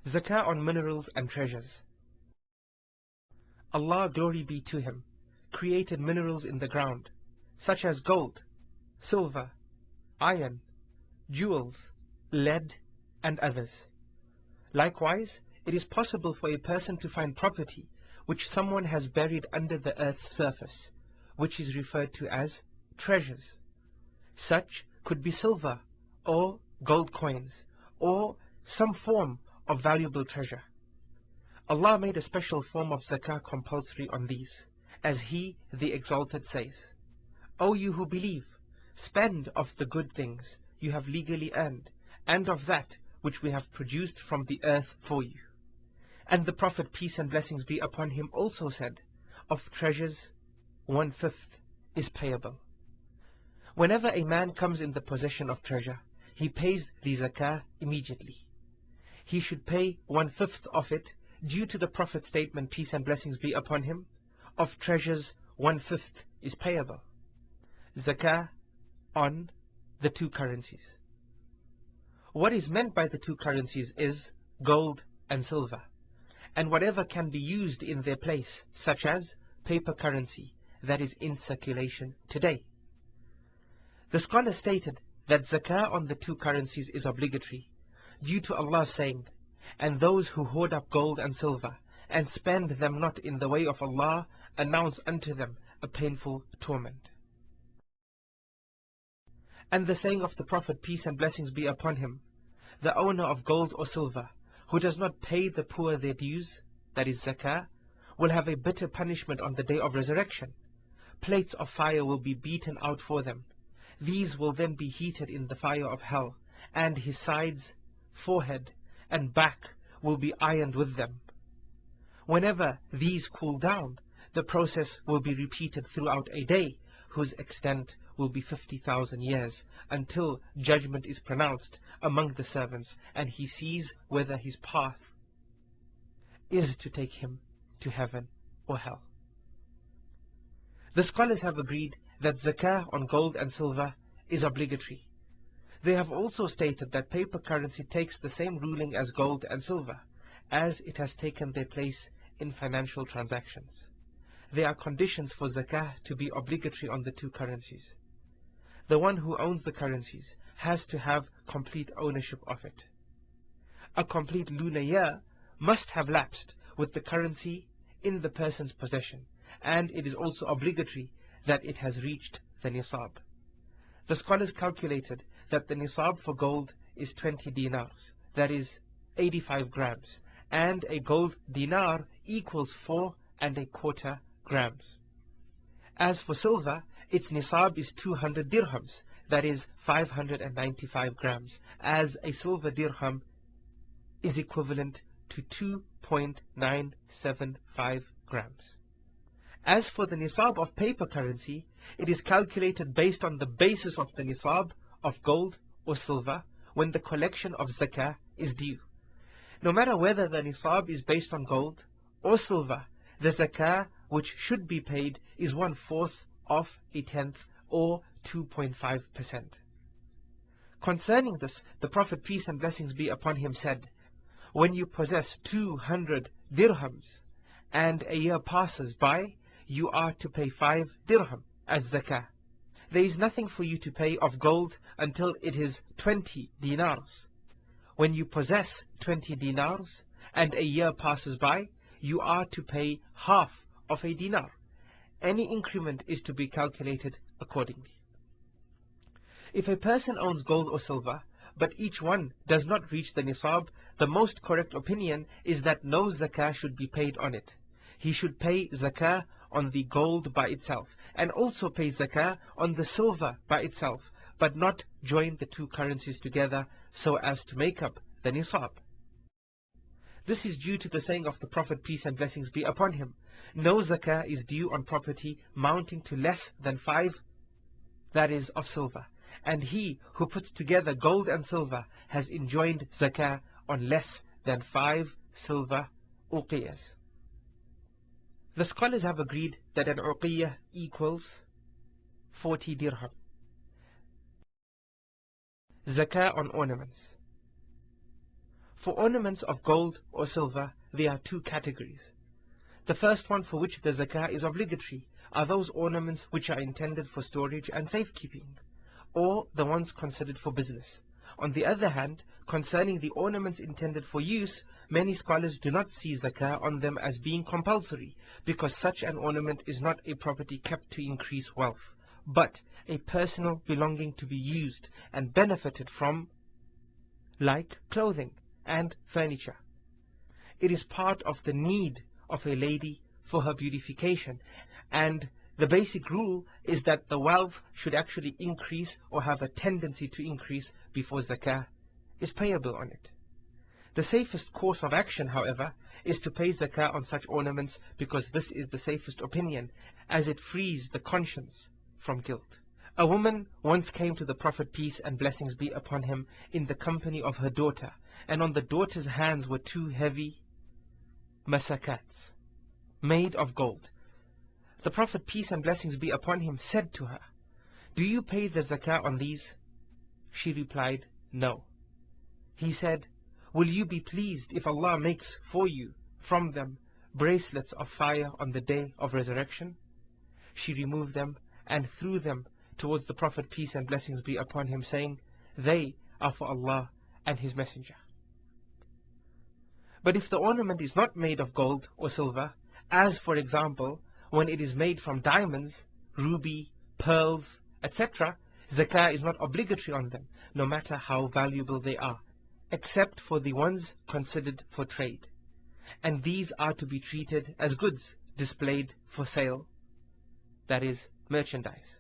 Zakah on minerals and treasures. Allah, glory be to Him, created minerals in the ground, such as gold, silver, iron, jewels, lead, and others. Likewise, it is possible for a person to find property which someone has buried under the earth's surface, which is referred to as treasures. Such could be silver, or gold coins, or some form of valuable treasure. Allah made a special form of zakah compulsory on these, as He, the Exalted, says, O you who believe, spend of the good things you have legally earned, and of that which we have produced from the earth for you. And the Prophet, peace and blessings be upon him, also said, of treasures 1/5 is payable. Whenever a man comes in the possession of treasure, he pays the zakah immediately. He should pay 1/5 of it, due to the Prophet's statement, peace and blessings be upon him, of treasures 1/5 is payable. Zakah on the two currencies. What is meant by the two currencies is gold and silver, and whatever can be used in their place, such as paper currency that is in circulation today. The scholar stated that zakah on the two currencies is obligatory, due to Allah saying, and those who hoard up gold and silver, and spend them not in the way of Allah, announce unto them a painful torment. And the saying of the Prophet, peace and blessings be upon him, the owner of gold or silver, who does not pay the poor their dues, that is zakah, will have a bitter punishment on the day of resurrection. Plates of fire will be beaten out for them. These will then be heated in the fire of hell, and his sides, forehead, and back will be ironed with them. Whenever these cool down, the process will be repeated throughout a day, whose extent will be 50,000 years, until judgment is pronounced among the servants, and he sees whether his path is to take him to heaven or hell. The scholars have agreed that zakah on gold and silver is obligatory. They have also stated that paper currency takes the same ruling as gold and silver, as it has taken their place in financial transactions. There are conditions for zakah to be obligatory on the two currencies. The one who owns the currencies has to have complete ownership of it. A complete lunar year must have lapsed with the currency in the person's possession, and it is also obligatory that it has reached the nisab. The scholars calculated that the nisab for gold is 20 dinars, that is 85 grams, and a gold dinar equals 4¼ grams. As for silver, its nisab is 200 dirhams, that is 595 grams, as a silver dirham is equivalent to 2.975 grams. As for the nisab of paper currency, it is calculated based on the basis of the nisab of gold or silver when the collection of zakah is due. No matter whether the nisab is based on gold or silver, the zakah which should be paid is 1/4 of a tenth, or 2.5%. Concerning this, the Prophet, peace and blessings be upon him, said, when you possess 200 dirhams and a year passes by, you are to pay 5 dirham as zakah. There is nothing for you to pay of gold until it is 20 dinars. When you possess 20 dinars and a year passes by, you are to pay half of a dinar. Any increment is to be calculated accordingly. If a person owns gold or silver, but each one does not reach the nisab, the most correct opinion is that no zakah should be paid on it. He should pay zakah on the gold by itself, and also pay zakah on the silver by itself, but not join the two currencies together so as to make up the nisab. This is due to the saying of the Prophet, peace and blessings be upon him, no zakah is due on property mounting to less than 5, that is, of silver, and he who puts together gold and silver has enjoined zakah on less than 5 silver uqiyas. The scholars have agreed that an uqiyah equals 40 dirham. Zakah on ornaments. For ornaments of gold or silver, there are two categories. The first one, for which the zakah is obligatory, are those ornaments which are intended for storage and safekeeping, or the ones considered for business. On the other hand, concerning the ornaments intended for use, many scholars do not see zakah on them as being compulsory, because such an ornament is not a property kept to increase wealth, but a personal belonging to be used and benefited from, like clothing and furniture. It is part of the need of a lady for her beautification, and the basic rule is that the wealth should actually increase or have a tendency to increase before zakah is payable on it. The safest course of action, however, is to pay zakah on such ornaments, because this is the safest opinion, as it frees the conscience from guilt. A woman once came to the Prophet, peace and blessings be upon him, in the company of her daughter, and on the daughter's hands were two heavy masakats, made of gold. The Prophet, peace and blessings be upon him, said to her, "Do you pay the zakah on these?" She replied, "No." He said, "Will you be pleased if Allah makes for you from them bracelets of fire on the day of resurrection?" She removed them and threw them towards the Prophet, peace and blessings be upon him, saying, "They are for Allah and His Messenger." But if the ornament is not made of gold or silver, as for example when it is made from diamonds, ruby, pearls, etc., zakah is not obligatory on them, no matter how valuable they are, except for the ones considered for trade, and these are to be treated as goods displayed for sale, that is, merchandise.